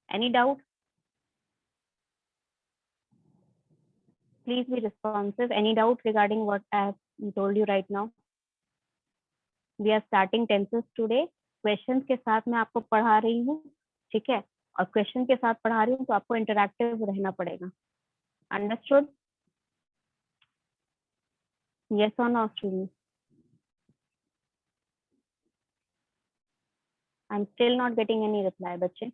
Any doubt? Please be responsive. Any doubt regarding what I have told you right now? We are starting tenses today. Questions के साथ मैं आपको पढ़ा रही हूँ, ठीक है? और क्वेश्चन के साथ पढ़ा रही हूँ तो आपको इंटरैक्टिव रहना पड़ेगा. Understood? Yes or no, students? I'm still not getting any reply, बच्चे.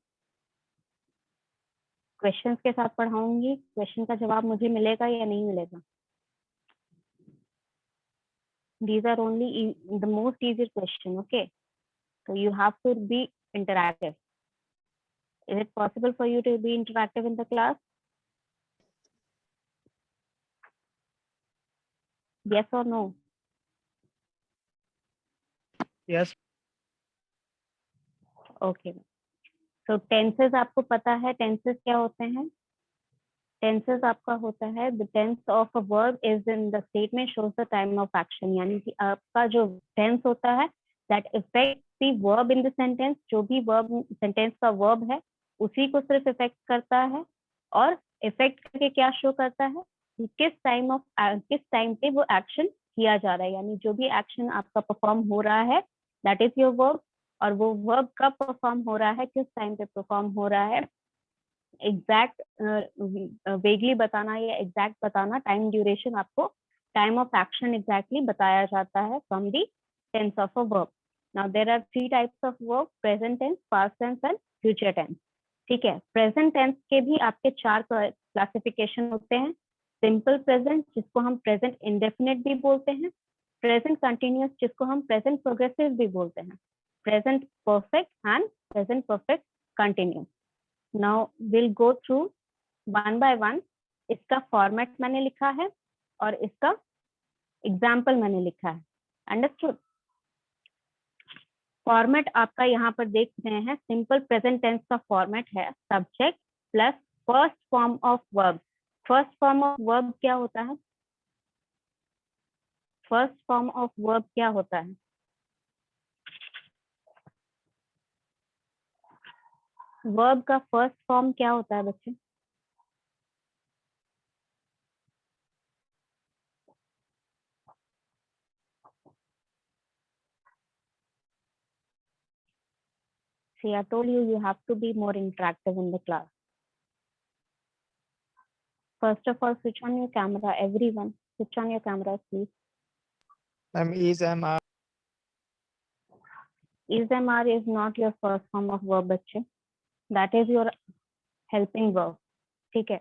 क्वेश्चंस के साथ पढ़ाऊंगी, क्वेश्चन का जवाब मुझे मिलेगा या नहीं मिलेगा? These are only the most easier question, okay? So you have to be interactive. Is it possible for you to be interactive in the class? Yes or no? Yes. Okay. So tenses आपको पता है, tenses क्या होते हैं? Tenses आपका होता है the tense of a verb is in the statement shows the time of action. यानी कि आपका जो tense होता है that affects the verb in the sentence. जो भी verb sentence का verb है उसी को सिर्फ affect करता है और affect करके क्या show करता है कि किस time पे वो action किया जा रहा है. यानी जो भी action आपका perform हो रहा है that is your verb. और वो वर्ब कब परफॉर्म हो रहा है, किस टाइम पे परफॉर्म हो रहा है, एग्जैक्ट वेगली बताना या एग्जैक्ट बताना, टाइम ड्यूरेशन आपको टाइम ऑफ एक्शन एग्जैक्टली बताया जाता है from the tense of a verb. Now there are 3 types of verb, present tense, past tense and future tense. ठीक है, प्रेजेंट टेंस के भी आपके 4 क्लासिफिकेशन होते हैं. सिंपल प्रेजेंट जिसको हम प्रेजेंट इंडेफिनिट भी बोलते हैं, प्रेजेंट कंटिन्यूअस जिसको हम प्रेजेंट प्रोग्रेसिव भी बोलते हैं, present perfect and present perfect continuous. Now we'll go through one by one. इसका फॉर्मेट मैंने लिखा है और इसका एग्जाम्पल मैंने लिखा है. अंडरस्टूड? फॉर्मेट आपका यहाँ पर देख रहे हैं. सिंपल प्रेजेंट टेंस का फॉर्मेट है subject plus first form of verb. First form of verb क्या होता है? फर्स्ट फॉर्म ऑफ वर्ब क्या होता है? वर्ब का फर्स्ट फॉर्म क्या होता है बच्चे? See, I told you, you have to be more interactive in the class. First of all, switch on your camera, everyone. Switch on your cameras, please. Is, am, are. Is, am, are is not your first form of verb, बच्चे. That is your helping verb. ठीक है.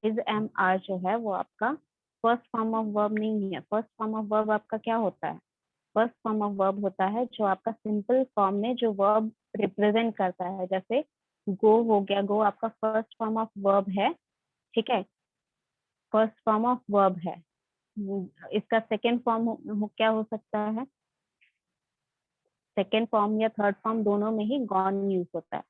Is, am, are जो है वो आपका first form of verb नहीं है. First form of verb आपका क्या होता है? फर्स्ट फॉर्म ऑफ वर्ब होता है जो आपका सिंपल फॉर्म में जो वर्ब रिप्रेजेंट करता है. जैसे गो हो गया, गो आपका फर्स्ट फॉर्म ऑफ वर्ब है. ठीक है, फर्स्ट फॉर्म ऑफ वर्ब है. इसका सेकेंड फॉर्म क्या हो सकता है? सेकेंड फॉर्म या थर्ड फॉर्म दोनों में ही गॉन यूज होता है,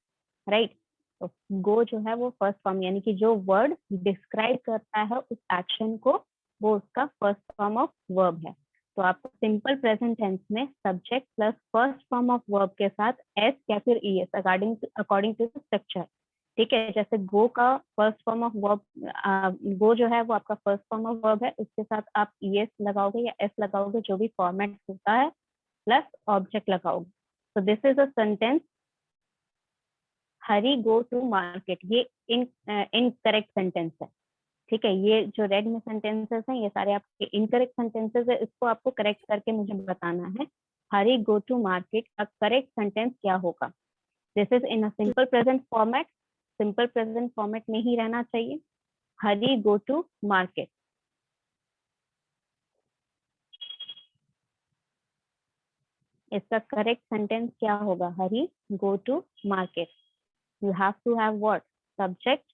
राइट? तो गो जो है वो फर्स्ट फॉर्म, यानी कि जो वर्ड डिस्क्राइब करता है उस एक्शन को, वो उसका फर्स्ट फॉर्म ऑफ वर्ब है. तो आपको सिंपल प्रेजेंट टेंस में subject plus first form of verb के साथ एस या फिर E S according to structure. ठीक है, जैसे गो का first form of verb, go जो है वो आपका फर्स्ट फॉर्म ऑफ वर्ब है, उसके साथ आप ई एस लगाओगे या एस लगाओगे, जो भी फॉर्मेट होता है, प्लस ऑब्जेक्ट लगाओगे. तो this is a sentence, Hari go to market. ये इनकरेक्ट सेंटेंस है. ठीक है, ये जो रेड में सेंटेंसेस हैं ये सारे आपके इनकरेक्ट सेंटेंसेस है. इसको आपको करेक्ट करके मुझे बताना है हरी गो टू मार्केट का करेक्ट सेंटेंस क्या होगा. This is in a simple present format. Simple present format में ही रहना चाहिए. Hari go to market. इसका करेक्ट सेंटेंस क्या होगा? Hari go to market. You have to have what? Subject.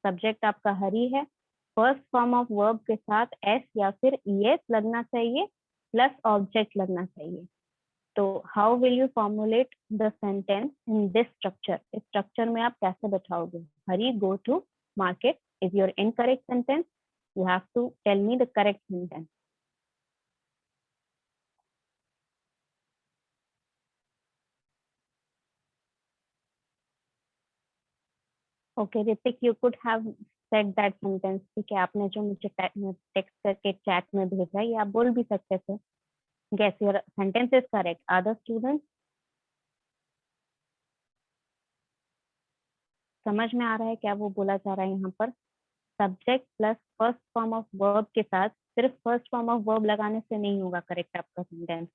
Subject आपका हरी है, फर्स्ट फॉर्म ऑफ वर्ब के साथ एस या फिर एस लगना चाहिए, प्लस ऑब्जेक्ट लगना चाहिए. तो how will you formulate the sentence in this structure? इस स्ट्रक्चर में आप कैसे बैठाओगे? Hari go to market is your incorrect sentence. You have to tell me the correct sentence. Okay Ritik, you could have said that sentence. ठीक है, आपने जो मुझे टेक्स्ट करके चैट में भेजा ये आप बोल भी सकते थे। Guess your sentence is correct. Other students, समझ में आ रहा है क्या वो बोला जा रहा है यहाँ पर? Subject plus first form of verb के साथ सिर्फ फर्स्ट फॉर्म ऑफ वर्ब लगाने से नहीं होगा करेक्ट आपका sentence.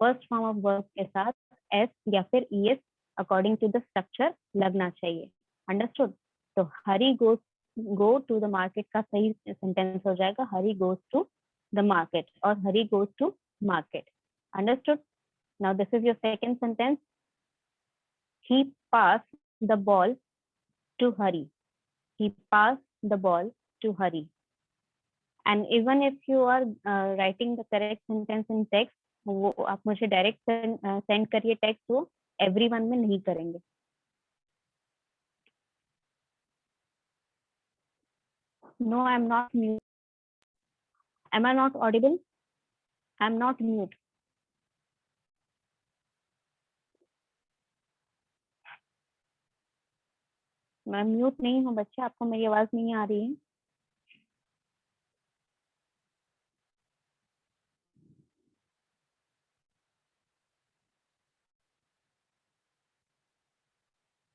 First form of verb के साथ एस या फिर ES according to the structure लगना चाहिए। अंडरस्टूड? तो Hari go to the market का सही सेंटेंस हो जाएगा Hari goes to the market, और Hari goes to market. Understood? Now this is your second sentence. He pass the ball to Hari. he passed the ball to Hari. And even if you are writing the correct sentence in text, वो आप मुझे direct send करिए text, वो everyone में नहीं करेंगे। No, I am not mute. Am I not audible? I am not mute. मैं mute नहीं हूँ बच्चे, आपको मेरी आवाज नहीं आ रही है?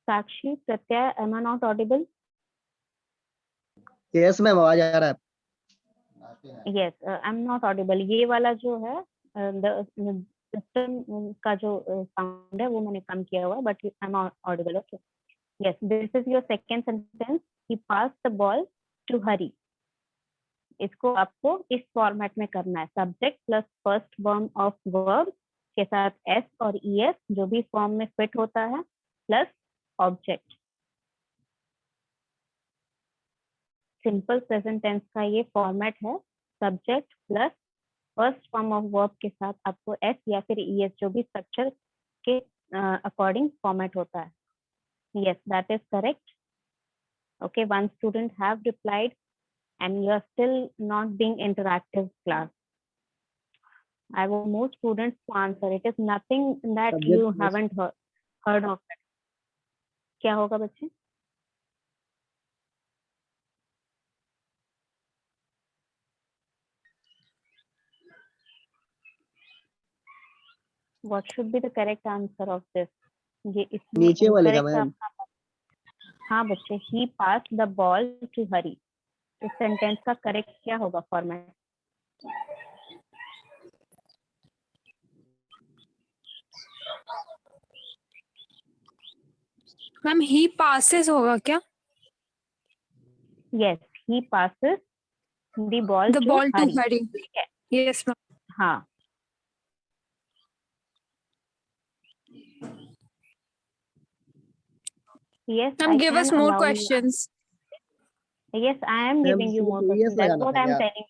Sakshi, Pratyay, am I not audible? Yes ma'am, आवाज आ रहा है। Yes, I am not audible. ये वाला जो है सिस्टम का जो साउंड है वो मैंने कम किया हुआ है, but I am audible. Okay, yes, this is your second sentence. He passed the ball to Hari. इसको आपको इस फॉर्मेट में करना है, subject plus first form of verb के साथ एस और ईएस जो भी फॉर्म में फिट होता है, plus object. Simple present tense का ये फॉर्मेट है, subject plus first form of verb के साथ आपको एस या फिर ईएस जो भी स्ट्रक्चर के अकॉर्डिंग फॉर्मेट होता है। Yes, that is correct. Okay, one student have replied and you are still not being interactive class. I want more students to answer. It is nothing that Subject you plus- haven't heard of it. क्या होगा बच्चे? What should be the correct answer of this? ये इसमें नीचे वाले का incorrect ma'am. आपका। हाँ बच्चे, he passed the ball to Hari. इस सेंटेंस का करेक्ट क्या होगा फॉर्मेट? मैम ही पासेस होगा क्या? Yes, he passes the ball the to ball to Hari. Hari. ठीक है, यस मैम। हाँ। Yes, ma'am I give can us more allow you. Questions. Yes, I am ma'am giving you more सिर्फ questions. yes That's लगाना what था I am क्या? telling.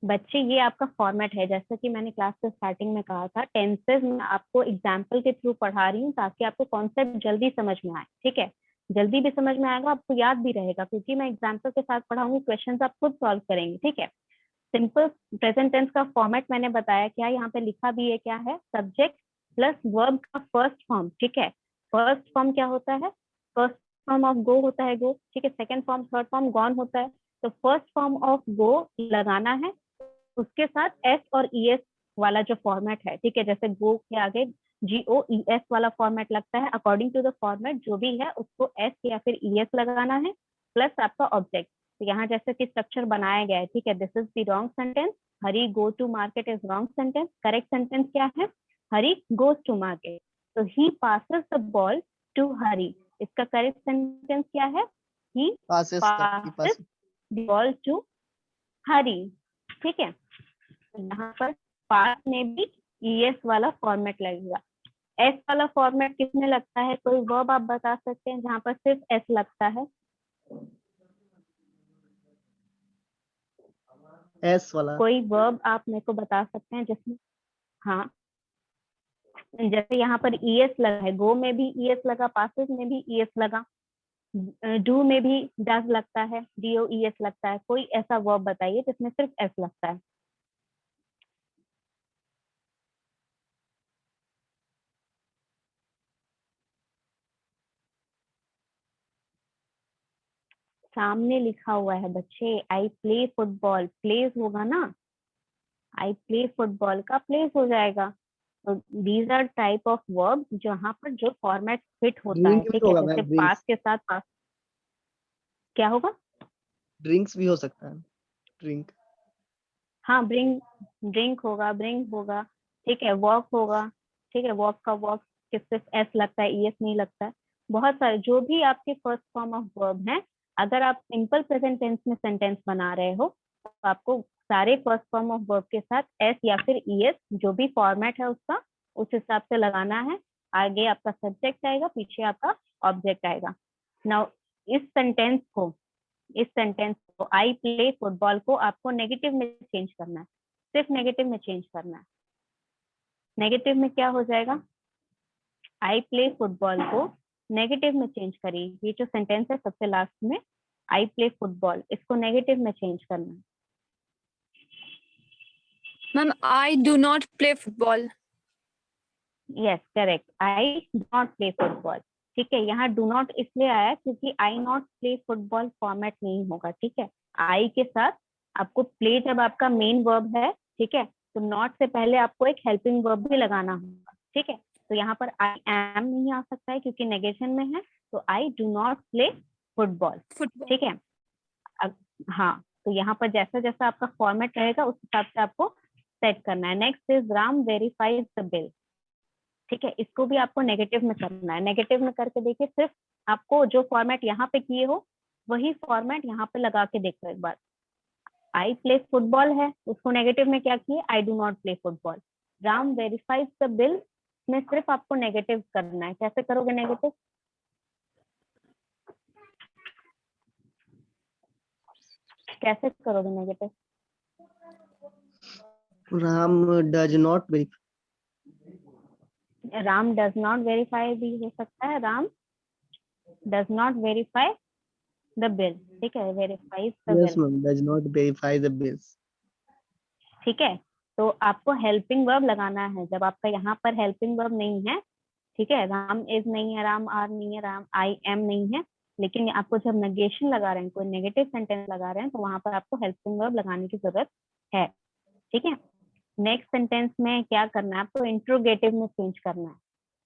बच्चे, ये आपका फॉर्मेट है, जैसा कि मैंने क्लास के स्टार्टिंग में कहा था, टेंसेस मैं आपको एग्जाम्पल के थ्रू पढ़ा रही हूँ ताकि आपको कॉन्सेप्ट जल्दी समझ में आए। ठीक है, जल्दी भी समझ में आएगा, आपको याद भी रहेगा, क्योंकि मैं एग्जाम्पल के साथ पढ़ाऊंगी, क्वेश्चंस आप खुद सॉल्व करेंगे। ठीक है, सिंपल प्रेजेंट टेंस का फॉर्मेट मैंने बताया, क्या यहाँ पे लिखा भी है, क्या है? सब्जेक्ट प्लस वर्ब का फर्स्ट फॉर्म। ठीक है, फर्स्ट फॉर्म क्या होता है? फर्स्ट फॉर्म ऑफ गो होता है गो। ठीक है, second form third form gone होता है। तो फर्स्ट फॉर्म ऑफ गो लगाना है, उसके साथ एस और ई एस वाला जो फॉर्मेट है। ठीक है, जैसे गो के आगे GOES वाला फॉर्मेट लगता है, अकॉर्डिंग टू द फॉर्मेट जो भी है उसको एस या फिर ES लगाना है, प्लस आपका ऑब्जेक्ट। तो यहाँ जैसे कि स्ट्रक्चर बनाया गया है। ठीक है, this is the wrong sentence. Hari go to market is wrong sentence. Correct sentence क्या है? Hari goes to market. तो he passes the ball to Hari, इसका करेक्ट सेंटेंस क्या है? He passes passes the ball to Hari. ठीक है, यहाँ पर पास में भी ES वाला फॉर्मेट लगेगा। एस वाला फॉर्मेट किसमें लगता है? कोई वर्ब आप बता सकते हैं जहाँ पर सिर्फ एस लगता है? एस वाला। कोई वर्ब आप मेरे को बता सकते हैं जिसमें, हाँ, जैसे यहाँ पर ES लगा है, गो में भी ES लगा, पासेस में भी ES लगा, डू में भी डज लगता है, DOES लगता है। कोई ऐसा वर्ब बताइए जिसमें सिर्फ एस लगता है। सामने लिखा हुआ है बच्चे, आई प्ले फुटबॉल, प्लेस होगा ना, आई प्ले फुटबॉल का प्लेस हो जाएगा। तो these are type of verb जहाँ पर जो फॉर्मेट फिट होता है, ड्रिंक भी ठीक है। होगा जैसे मैम, पास ड्रिंक्स। के साथ पास क्या होगा? ड्रिंक्स भी हो सकता है, ड्रिंक। हाँ, ब्रिंग, ड्रिंक होगा, ब्रिंग होगा, ठीक है। वॉक होगा, ठीक है। वॉक का वॉक किससे एस लगता है, ईएस नहीं लगता है। बहुत सारे जो भी आपके फर्स्ट फॉर्म ऑफ वर्ब हैं, अगर आप सिंपल प्रेजेंट टेंस में सेंटेंस बना रहे हो तो आपको सारे फर्स्ट फॉर्म ऑफ वर्ब के साथ एस या फिर ईएस जो भी फॉर्मेट है उसका, उस हिसाब से लगाना है। आगे आपका सब्जेक्ट आएगा, पीछे आपका ऑब्जेक्ट आएगा। नाउ इस सेंटेंस को आई प्ले फुटबॉल को आपको नेगेटिव में चेंज करना है, सिर्फ नेगेटिव में चेंज करना है। नेगेटिव में क्या हो जाएगा? आई प्ले फुटबॉल को नेगेटिव में चेंज करिए। ये जो सेंटेंस है सबसे लास्ट में, आई प्ले फुटबॉल, इसको नेगेटिव में चेंज करना है। Ma'am I do not play football. Yes, correct, I do not play football. ठीक है, यहाँ डू नॉट इसलिए आया क्योंकि आई नॉट प्ले फुटबॉल फॉर्मेट नहीं होगा, ठीक है। आई के साथ आपको प्ले जब आपका मेन वर्ब है, ठीक है, तो नॉट से पहले आपको एक हेल्पिंग वर्ब भी लगाना होगा, ठीक है। तो यहाँ पर आई एम नहीं आ सकता है क्योंकि नेगेशन में है, तो I do not play football, football ठीक है। हाँ, तो यहाँ पर जैसा जैसा आपका फॉर्मेट रहेगा उस हिसाब से आपको सेट करना है। Next is Ram verifies the bill, ठीक है। इसको भी आपको नेगेटिव में करना है। नेगेटिव में करके देखिए, सिर्फ आपको जो फॉर्मेट यहाँ पे किए हो वही फॉर्मेट यहाँ पे लगा के देखो एक बार। आई प्ले फुटबॉल है, उसको नेगेटिव में क्या किए? आई do not play football. Ram verifies the bill में सिर्फ आपको नेगेटिव करना है। कैसे करोगे नेगेटिव? कैसे करोगे negative? Ram does not verify. Ram does not verify भी हो सकता है, Ram does not verify the bill, ठीक है, verifies the yes bill, ma'am, does not verify the bills. ठीक है। तो आपको हेल्पिंग वर्ब लगाना है। जब आपका यहाँ पर हेल्पिंग वर्ब नहीं है, ठीक है, राम इज नहीं है, राम आर नहीं है, राम आई एम नहीं है, लेकिन आपको जब नेगेशन लगा रहे हैं, कोई नेगेटिव सेंटेंस लगा रहे हैं, तो वहां पर आपको हेल्पिंग वर्ब लगाने की जरूरत है, ठीक है। नेक्स्ट सेंटेंस में क्या करना है आपको? इंट्रोगेटिव में चेंज करना है,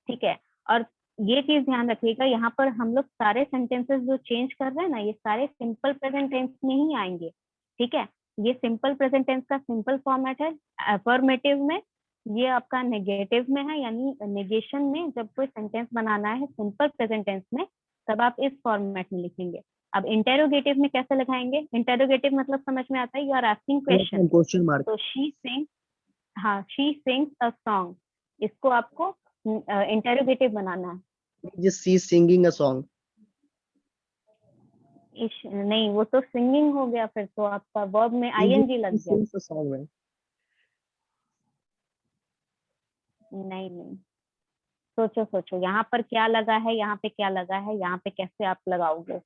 ठीक है। और ये चीज ध्यान रखिएगा, यहाँ पर हम लोग सारे सेंटेंसेस जो चेंज कर रहे हैं ना, ये सारे सिंपल प्रेजेंट टेंस में ही आएंगे, ठीक है। ये सिंपल प्रेजेंट टेंस का सिंपल फॉर्मेट है। अफर्मेटिव में ये आपका नेगेटिव में है, यानी नेगेशन में जब कोई सेंटेंस बनाना है सिंपल प्रेजेंट टेंस में, तब आप इस फॉर्मेट में लिखेंगे। अब इंटेरोगेटिव में कैसे लगाएंगे? इंटेरोगेटिव मतलब समझ में आता है, you are asking question. Question mark. तो शी सिंग, हाँ, शी सिंग्स अ सॉन्ग, इसको आपको इंटेरोगेटिव बनाना है। Just see singing a song. नहीं, वो तो सिंगिंग हो गया, फिर तो आपका वर्ब में आईएनजी लग गया। सिंग्स अ सॉन्ग में। नहीं नहीं, सोचो सोचो, यहाँ पर क्या लगा है, यहाँ पे क्या लगा है, यहाँ पे कैसे आप लगाओगे?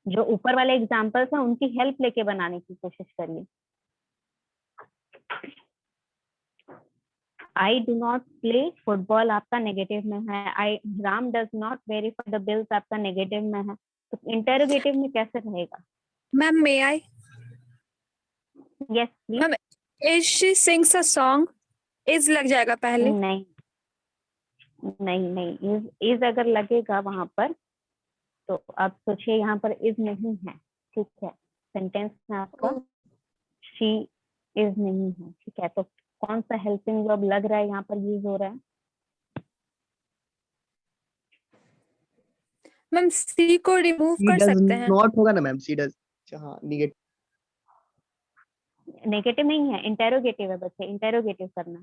जो ऊपर वाले एग्जाम्पल्स हैं उनकी हेल्प लेके बनाने की कोशिश करिए। I do not play football आपका नेगेटिव में है, I Ram does not verify the bills आपका नेगेटिव में है, तो इंटेरोगेटिव में कैसे रहेगा? Ma'am may I. Yes please. Ma'am is she sings a song, is लग जाएगा पहले। नहीं नहीं नहीं, इज अगर लगेगा वहां पर तो आप सोचिए यहाँ पर इज नहीं है, ठीक है। सेंटेंस में आपका शी इज नहीं है, ठीक है। तो कौन सा हेल्पिंग वर्ब लग रहा है यहाँ पर यूज हो रहा है? मैम सी को रिमूव सी कर डज सकते हैं। नॉट होगा ना मैम, सी डज। हाँ, निगेटिव। नेगेटिव नहीं है, इंटेरोगेटिव है बच्चे, इंटेरोगेटिव करना,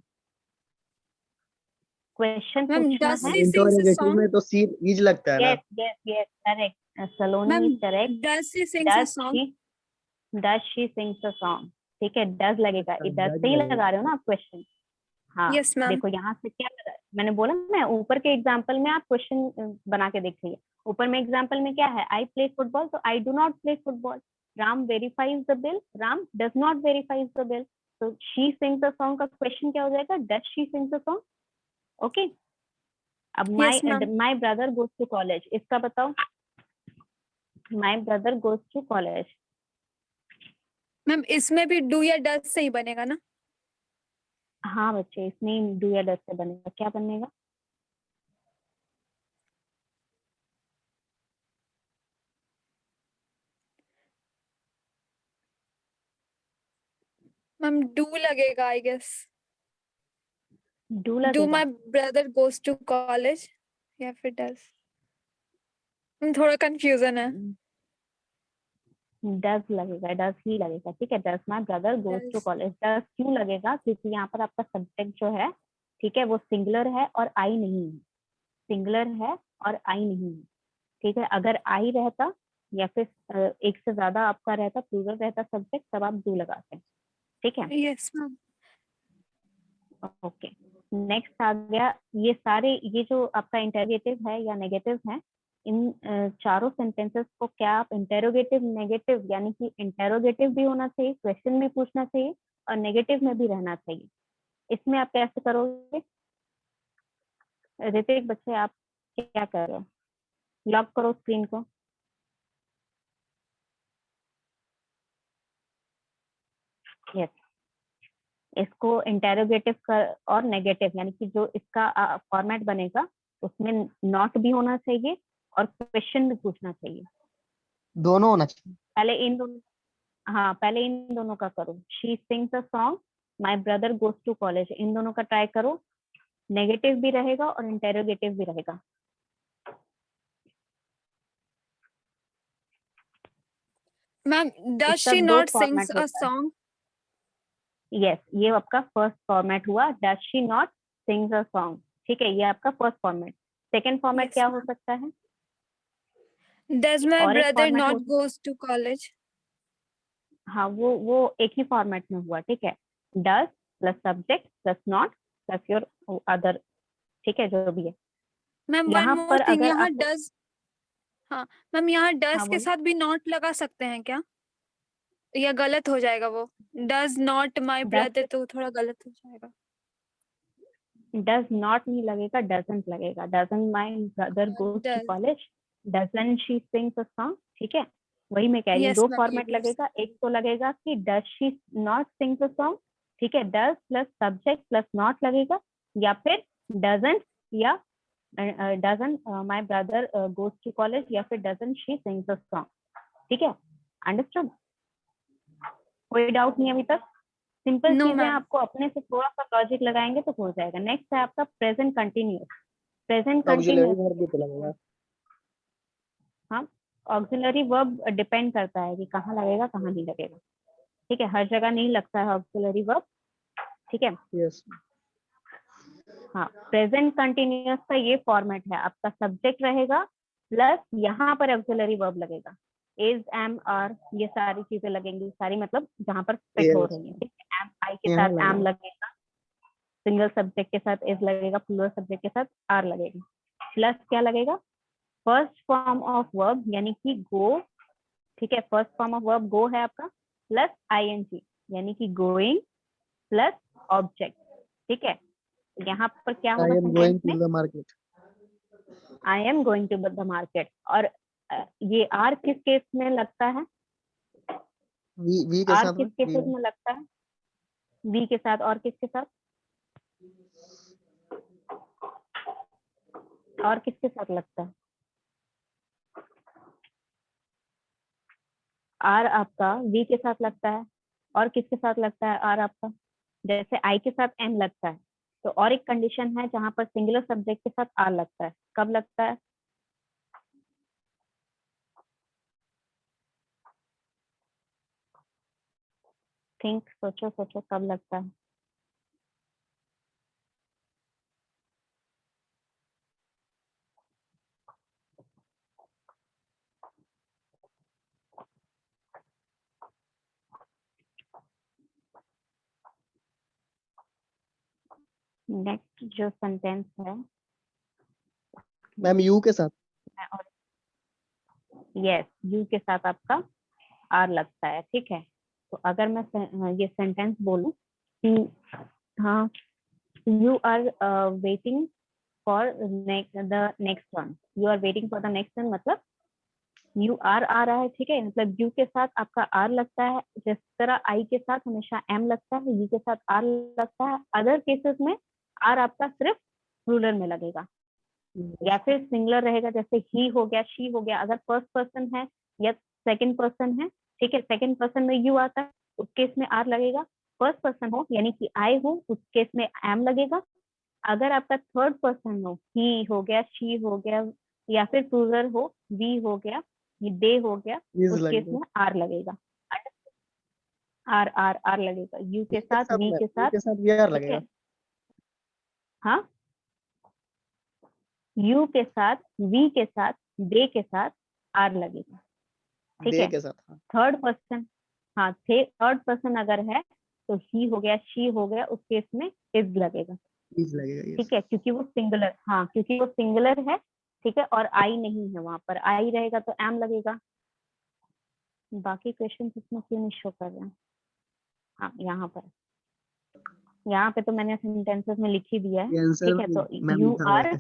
क्वेश्चन मैम पूछना डज है। सी सिंग्स अ इंटरोगेटिव सॉन्ग। में तो सी इज लगता है ना। Yes yes yes, correct, Saloni ma'am is correct. Does she sings a does song. She, does she sings a song, ठीक है, डज लगेगा, डज डज से ही लगेगा। लगा रहे हो ना आप क्वेश्चन। हाँ, यस मैम। देखो यहाँ से क्या लगा, मैंने बोला ना, ऊपर के एग्जाम्पल में आप क्वेश्चन बना के देखिए। ऊपर में एग्जाम्पल में क्या है? आई प्ले फुटबॉल, तो I do not play football. Ram verifies the bill, Ram does not verifies the bill. तो शी सिंग्स अ सॉन्ग का क्वेश्चन क्या हो जाएगा? Does she sings a song. Okay. अब yes ma'am. My brother goes to college, इसका बताओ। My brother goes to college. Ma'am इसमें भी डू या डज से ही बनेगा ना? हाँ बच्चे, इसमें डू या डज से बनेगा। क्या बनेगा? मैम डू लगेगा आई गेस। डू डू लगेगा। My brother goes to college या फिर डज? थोड़ा कंफ्यूजन है। डज लगेगा, डज ही लगेगा। ठीक है, does my brother goes to does. College. Does क्यों लगेगा? क्योंकि यहाँ पर आपका सब्जेक्ट जो है, ठीक है, वो सिंगुलर है और आई नहीं है। सिंगुलर है और आई नहीं है। ठीक है, अगर आई रहता या फिर एक से ज्यादा आपका रहता, प्लूरल रहता सब्जेक्ट, तब आप डू लगाते हैं। ठीक है, यस मैम। ओके। नेक्स्ट आ गया, ये सारे, ये जो आपका इंटेरोगेटिव है या नेगेटिव है, इन चारों सेंटेंसेस को क्या आप इंटेरोगेटिव नेगेटिव, यानी कि इंटेरोगेटिव भी होना चाहिए, क्वेश्चन भी पूछना चाहिए और नेगेटिव में भी रहना चाहिए। इसमें आप कैसे करोगे? ऋतिक बच्चे, आप क्या कर रहे हो? लॉक करो स्क्रीन को। यस, इसको इंटेरोगेटिव कर और नेगेटिव, यानी कि जो इसका फॉर्मेट बनेगा उसमें नॉट भी होना चाहिए और क्वेश्चन भी पूछना चाहिए। दोनों होना चाहिए। पहले इन दोनों, हाँ पहले इन दोनों का करो। She sings a song, my brother goes to college, इन दोनों का ट्राई करो। नेगेटिव भी रहेगा और इंटेरोगेटिव भी रहेगा। मैम डज इसका शी दो नॉट सिंग्स फॉर्मेट अ होता है। सॉन्ग? यस, ये आपका फर्स्ट फॉर्मेट हुआ, does she not sings a song. ठीक है, ये आपका first format. Second format yes क्या हो मैम। सकता है? डज माय और एक ब्रदर फॉर्मेट नॉट हो, गोज टू कॉलेज? हाँ वो एक ही फॉर्मेट में हुआ। ठीक है, does plus subject plus not plus your other. ठीक है, जो भी है। मैम वन यहाँ मोर पर थिंग, अगर यहाँ आपको, डज, हाँ मैम यहाँ हाँ डज के बोलो। साथ भी नॉट लगा सकते हैं क्या, या गलत हो जाएगा वो? Does not my brother does तो थोड़ा गलत हो जाएगा। डज नॉट नहीं लगेगा, डजंट लगेगा। Doesn't my brother goes to does. College, doesn't she sings a song. ठीक है, वही मैं कह रही हूँ, यस दो मैम ये फॉर्मेट भी। लगेगा। एक तो लगेगा कि does she not sings a song, ठीक है, does plus subject plus not लगेगा, या फिर डजंट या doesn't my brother goes to college, या फिर doesn't she sings a song. ठीक है, अंडरस्टूड? कोई डाउट नहीं अभी तक? सिंपल नो चीजें मैम। आपको अपने से थोड़ा सा लॉजिक लगाएंगे तो हो जाएगा। नेक्स्ट है आपका present continuous. Present auxiliary continuous, verb भी तो लगेगा। हाँ, ऑक्सिलरी वर्ब डिपेंड करता है कि कहाँ लगेगा कहाँ नहीं लगेगा। ठीक है, हर जगह नहीं लगता है ऑक्सिलरी वर्ब। ठीक है, यस। हाँ, प्रेजेंट कंटिन्यूअस का ये फॉर्मेट है, आपका सब्जेक्ट रहेगा प्लस यहाँ पर ऑक्सिलरी वर्ब लगेगा। इज, एम, आर, ये सारी चीजें लगेंगी, सारी मतलब जहाँ पर फिट हो यस, रही है। ठीक है, एम आई के यहाँ साथ एम लगेगा। लगेगा, सिंगल सब्जेक्ट के साथ इज लगेगा, प्लूरल सब्जेक्ट के साथ आर लगेगा। प्लस क्या लगेगा? फर्स्ट फॉर्म ऑफ वर्ब यानी कि गो। ठीक है, फर्स्ट फॉर्म ऑफ वर्ब गो है आपका, प्लस आईएनजी यानी कि गोइंग प्लस ऑब्जेक्ट। ठीक है, यहाँ पर क्या होगा आई एम सेंटेंस गोइंग में? To the market. I am going to the market. और ये आर किस केस में लगता है? वी के आर साथ किस में वी। केसेस में लगता है? वी के साथ। और किसके साथ? और किसके साथ लगता है? आर आपका वी के साथ लगता है। और किसके साथ लगता है आर आपका? जैसे आई के साथ एम लगता है, तो और एक कंडीशन है जहां पर सिंगुलर सब्जेक्ट के साथ आर लगता है। कब लगता है? थिंक, सोचो सोचो, कब लगता है? नेक्स्ट जो सेंटेंस है, मैम यू के साथ। यस, यू के साथ आपका आर लगता है। ठीक है, तो अगर मैं ये सेंटेंस बोलूं कि हाँ, you are waiting for the next one, you are waiting for the next one, मतलब यू आर आ रहा है, ठीक है, मतलब यू के साथ आपका आर लगता है, जिस तरह आई के साथ हमेशा एम लगता है, यू के साथ आर लगता है। अदर केसेस में आर आपका सिर्फ प्लूरल में लगेगा या फिर सिंगुलर रहेगा, जैसे ही हो गया, शी हो गया। अगर फर्स्ट पर्सन है या सेकंड पर्सन है, ठीक है, सेकंड पर्सन में यू आता है, उस केस में आर लगेगा। फर्स्ट पर्सन हो यानी कि आई हो, उस केस में एम लगेगा। अगर आपका थर्ड पर्सन हो, ही हो गया, शी हो गया, या फिर प्लूरल हो, वी हो गया, दे हो गया, इज उस केस लगेगा। में आर लगेगा। आर आर आर लगेगा यू के के साथ, साथ वी में के यू साथ, के साथ वी आर ठीक है। लगेगा। हाँ, यू के साथ, वी के साथ, दे के साथ आर लगेगा, ठीक दे है। के साथ, हाँ। थर्ड पर्सन, हाँ, थर्ड पर्सन अगर है तो ही हो गया, शी हो गया, उस केस में इज लगेगा, इज लगेगा, यस। ठीक है, क्योंकि वो सिंगुलर, हाँ, क्योंकि वो सिंगुलर है, ठीक है, और आई नहीं है वहां पर। आई रहेगा तो एम लगेगा। बाकी क्वेश्चन इसमें क्यों नहीं शो कर रहे हैं? हाँ, यहाँ पे तो मैंने सेंटेंसेस में लिख ही दिया है, ये आंसर ठीक है। तो मैम यू लिखा हुआ आर, है।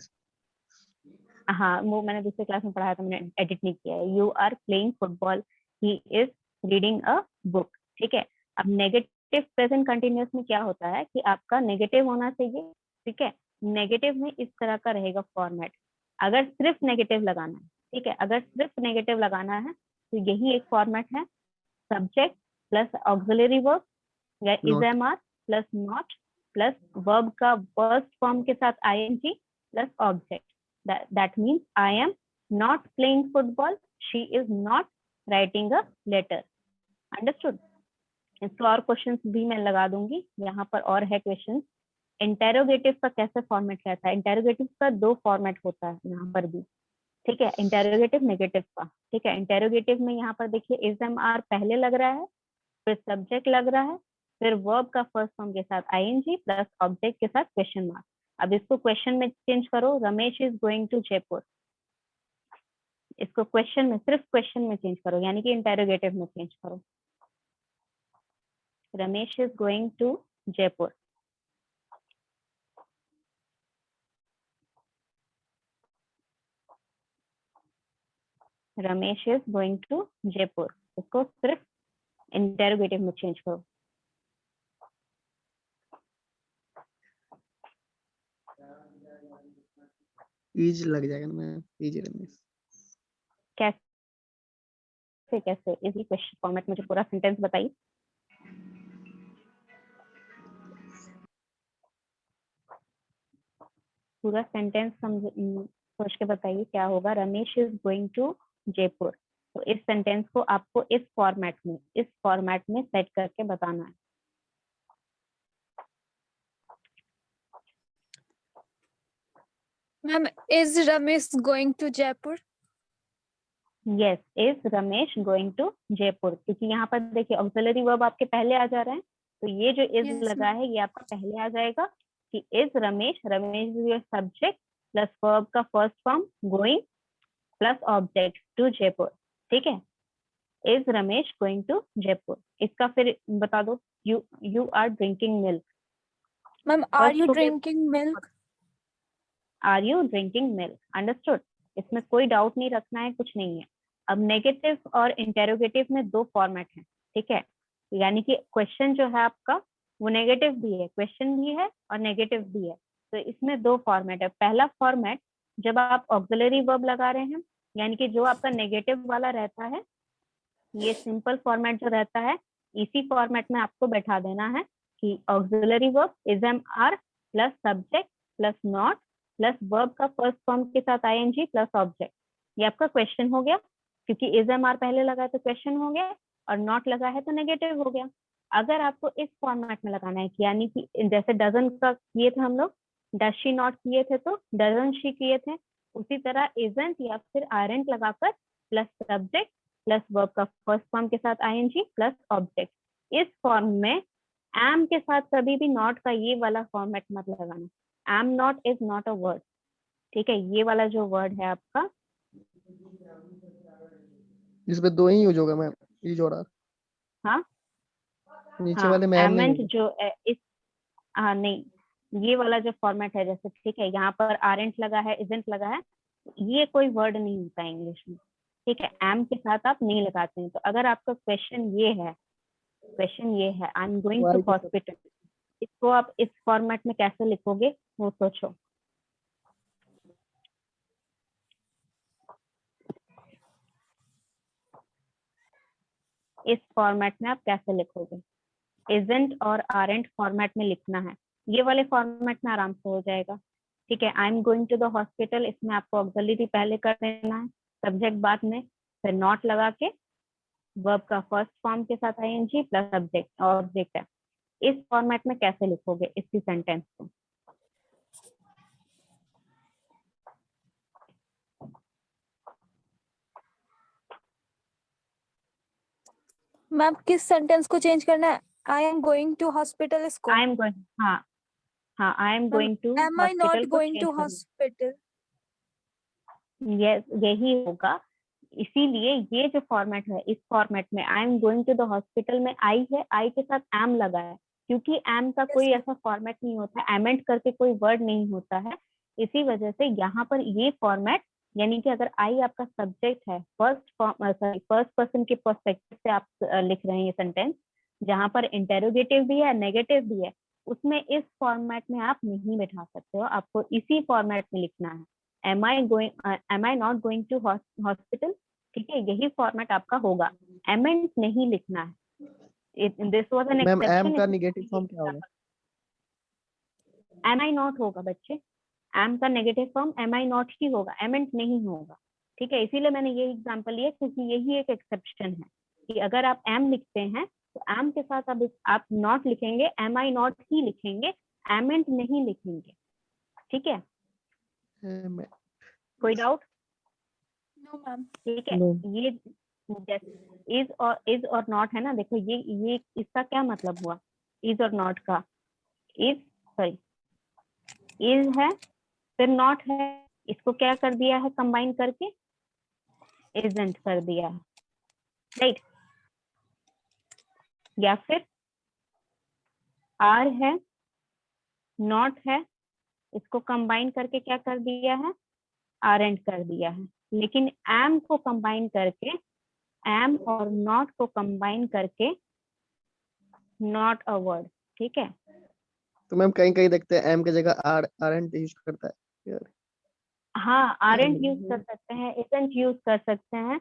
हाँ, वो मैंने दूसरे क्लास में पढ़ाया था, मैंने एडिट नहीं किया है। You are playing football, he is reading a book, ठीक है। अब नेगेटिव प्रेजेंट कंटिन्यूअस में क्या होता है कि आपका नेगेटिव होना चाहिए, ठीक है। नेगेटिव में इस तरह का रहेगा फॉर्मेट। अगर सिर्फ नेगेटिव लगाना है, ठीक है, अगर सिर्फ नेगेटिव लगाना है तो यही एक फॉर्मेट है, सब्जेक्ट प्लस ऑक्सिलरी वर्ब या is not. Am are plus not plus verb का फर्स्ट फॉर्म के साथ ING plus object. That means I am not playing football. She is not writing a letter. Understood? इसको और questions भी मैं लगा दूंगी यहाँ पर, और है क्वेश्चंस। इंटेरोगेटिव का कैसे फॉर्मेट रहता है? इंटेरोगेटिव का दो फॉर्मेट होता है यहाँ पर भी, ठीक है, इंटेरोगेटिव नेगेटिव का, ठीक है। इंटेरोगेटिव में यहाँ पर देखिए इज एम आर पहले लग रहा है, फिर सब्जेक्ट लग रहा है, फिर वर्ब का फर्स्ट फॉर्म के साथ आईएनजी प्लस ऑब्जेक्ट के साथ क्वेश्चन मार्क। अब इसको क्वेश्चन में चेंज करो, Ramesh is going to Jaipur. इसको क्वेश्चन में, सिर्फ क्वेश्चन में चेंज करो, यानी कि इंटेरोगेटिव में चेंज करो। Ramesh is going to Jaipur. Ramesh is going to Jaipur, इसको सिर्फ इंटेरोगेटिव में चेंज करो। इज लग जाएगा ना मैम, इज रमेश। कैसे कैसे इसी क्वेश्चन फॉर्मेट, मुझे पूरा सेंटेंस बताइए। पूरा सेंटेंस सोच के बताइए क्या होगा। Ramesh is going to Jaipur, तो इस सेंटेंस को आपको इस फॉर्मेट में सेट करके बताना है। Ma'am, is Ramesh going to Jaipur? Yes, is Ramesh going to Jaipur, क्योंकि यहाँ पर देखिए ऑक्सिलरी वर्ब आपके पहले आ जा रहे हैं, तो ये जो इज Yes, लगा है ये आपका पहले आ जाएगा कि is Ramesh, Ramesh is your subject plus verb का first form going plus object to Jaipur, ठीक है। Is Ramesh going to Jaipur, इसका फिर बता दो। You are drinking milk. Ma'am, are first you हो गया, drinking milk? Are you drinking milk. Understood? इसमें कोई डाउट नहीं रखना है, कुछ नहीं है। अब नेगेटिव और इंटेरोगेटिव में दो फॉर्मेट हैं, ठीक है। यानी कि क्वेश्चन जो है आपका वो नेगेटिव भी है, क्वेश्चन भी है और नेगेटिव भी है। तो इसमें दो फॉर्मेट है। पहला फॉर्मेट, जब आप ऑक्सिलरी वर्ब लगा रहे हैं, यानी कि जो आपका नेगेटिव वाला रहता है, ये सिंपल फॉर्मेट जो रहता है, इसी फॉर्मेट में आपको बैठा देना है कि auxiliary verb is am are plus subject plus not plus verb का फर्स्ट फॉर्म के साथ आईएनजी प्लस ऑब्जेक्ट। ये आपका क्वेश्चन हो गया, क्योंकि इज एम आर पहले लगा है तो क्वेश्चन हो गया, और नॉट लगा है तो नेगेटिव हो गया। अगर आपको इस फॉर्मेट में लगाना है, यानी कि जैसे डजन का किए थे हम लोग, डज शी नॉट किए थे तो डजन शी किए थे, उसी तरह इजंट या फिर आयरंट लगाकर प्लस सब्जेक्ट प्लस वर्ब का फर्स्ट फॉर्म के साथ आईएनजी प्लस ऑब्जेक्ट। इस फॉर्म में एम के साथ कभी भी नॉट का ये वाला फॉर्मेट मत लगाना। Am not is not a word, ठीक है। ये वाला जो वर्ड है आपका, जिसपे दो ही यूज होगा मैम, इज और आर। हाँ नीचे हाँ, वाले में एम नहीं एमेंट होगा। जो इस, हाँ नहीं, ये वाला जो फॉर्मेट है, जैसे ठीक है यहाँ पर आरेंट लगा है, इजेंट लगा है, ये कोई वर्ड नहीं होता है इंग्लिश में, ठीक है, एम के साथ आप नहीं लगाते हैं। तो अगर आपका क्वेश्चन ये है I am going to Y के साथ हॉस्पिटल, इसको आप इस फॉर्मेट में कैसे लिखोगे वो सोचो। इस फॉर्मेट में आप कैसे लिखोगे? इजंट और आरंट फॉर्मेट में लिखना है। ये वाले फॉर्मेट में आराम से हो जाएगा। ठीक है, I am going to the hospital, इसमें आपको ऑक्सिलरी पहले कर देना है, सब्जेक्ट बाद में, फिर नॉट लगा के वर्ब का फर्स्ट फॉर्म के साथ आईएनजी प्लस सब्जेक्ट और ऑब्जेक्ट है। इस फॉर्मेट में कैसे लिखोगे इसी सेंटेंस को? मैम किस सेंटेंस को चेंज करना है? I am going to hospital इसको? आई एम गोइंग, हाँ I am going to am I not hospital को गोइंग चेंज टू करना। हॉस्पिटल? यही होगा। इसीलिए ये जो फॉर्मेट है, इस फॉर्मेट में I am going to the hospital में आई है, आई के साथ एम लगा है, क्योंकि एम का कोई ऐसा फॉर्मेट नहीं होता, एमेंट करके कोई वर्ड नहीं होता है। इसी वजह से यहाँ पर ये फॉर्मेट, यानी कि अगर आई आपका सब्जेक्ट है, फर्स्ट पर्सन के पर्सपेक्टिव से आप लिख रहे हैं ये सेंटेंस, जहाँ पर इंटेरोगेटिव भी है, नेगेटिव भी है, उसमें इस फॉर्मेट में आप नहीं बैठा सकते हो, आपको इसी फॉर्मेट में लिखना है। Am I not going to hospital, ठीक है, यही फॉर्मेट आपका होगा, एमेंट नहीं लिखना है। This was an ma'am am exception. का नेगेटिव फॉर्म क्या होगा? एम आई नॉट होगा बच्चे, एम का negative form am I not ही होगा, एमेंट नहीं होगा। ठीक है, इसीलिए मैंने ये एग्जांपल लिया क्योंकि यही एक एक्सेप्शन है कि अगर आप एम लिखते हैं तो एम के साथ अब आप नॉट लिखेंगे, एम आई नॉट ही लिखेंगे, एमेंट नहीं लिखेंगे। ठीक है, मैं कोई डाउट? No ma'am. ठीक है, नो ये इज और नॉट है ना, देखो ये इसका क्या मतलब हुआ, इज और नॉट का, इज सॉरी इज है फिर नॉट है, इसको क्या कर दिया है कंबाइन करके, इजंट कर दिया है, राइट। या फिर आर है, नॉट है, इसको कंबाइन करके क्या कर दिया है, आरएंट कर दिया है। लेकिन एम को कंबाइन करके, एम और नॉट को कंबाइन करके नॉट अ वर्ड। ठीक है, तो मैम कहीं कहीं देखते हैं एम की जगह आर एन यूज करता है यार। हाँ आरएंट यूज कर सकते हैं, इजंट यूज कर सकते हैं,